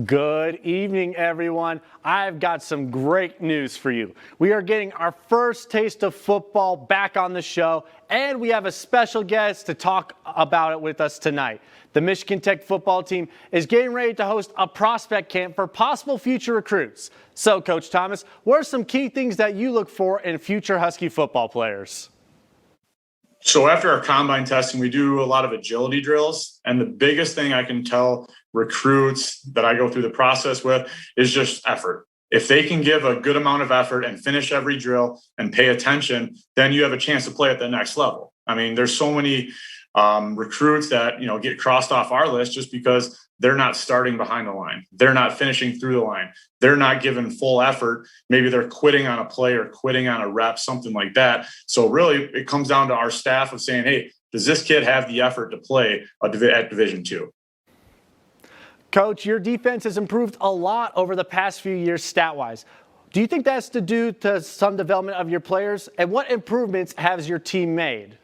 Good evening, everyone. I've got some great news for you. We are getting our first taste of football back on the show, and we have a special guest to talk about it with us tonight. The Michigan Tech football team is getting ready to host a prospect camp for possible future recruits. So, Coach Thomas, what are some key things that you look for in future Husky football players? So after our combine testing, we do a lot of agility drills. And the biggest thing I can tell recruits that I go through the process with is just effort. If they can give a good amount of effort and finish every drill and pay attention, then you have a chance to play at the next level. I mean, there's so many recruits that, get crossed off our list just because they're not starting behind the line. They're not finishing through the line. They're not giving full effort. Maybe they're quitting on a play or quitting on a rep, something like that. So really it comes down to our staff of saying, hey, does this kid have the effort to play at Division II? Coach, your defense has improved a lot over the past few years stat-wise. Do you think that's due to some development of your players? And what improvements has your team made?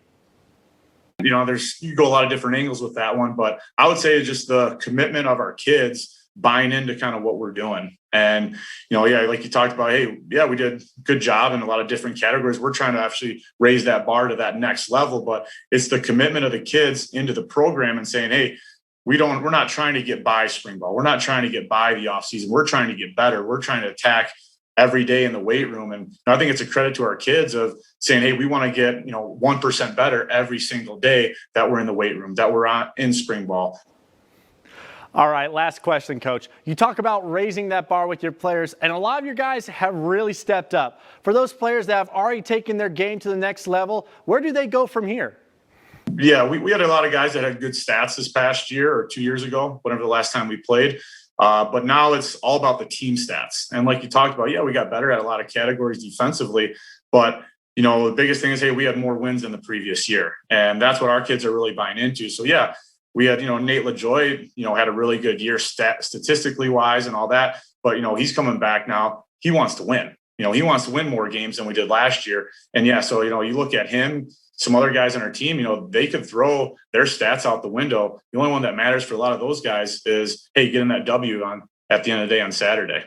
You go a lot of different angles with that one, but I would say just the commitment of our kids buying into kind of what we're doing. And, like you talked about, hey, yeah, we did a good job in a lot of different categories. We're trying to actually raise that bar to that next level, but it's the commitment of the kids into the program and saying, hey, we're not trying to get by spring ball. We're not trying to get by the off season. We're trying to get better. We're trying to attack every day in the weight room. And I think it's a credit to our kids of saying, hey, we want to get, 1% better every single day that we're in the weight room, that we're in spring ball. All right, last question, Coach. You talk about raising that bar with your players, and a lot of your guys have really stepped up. For those players that have already taken their game to the next level, where do they go from here? Yeah, we had a lot of guys that had good stats this past year or 2 years ago, whatever the last time we played. But now it's all about the team stats. And like you talked about, yeah, we got better at a lot of categories defensively. But, the biggest thing is, hey, we had more wins than the previous year. And that's what our kids are really buying into. So, yeah, we had, Nate LaJoy, had a really good year statistically wise and all that. But, he's coming back now. He wants to win. He wants to win more games than we did last year. And, yeah, so, you look at him, some other guys on our team, they could throw their stats out the window. The only one that matters for a lot of those guys is, hey, getting that W on at the end of the day on Saturday.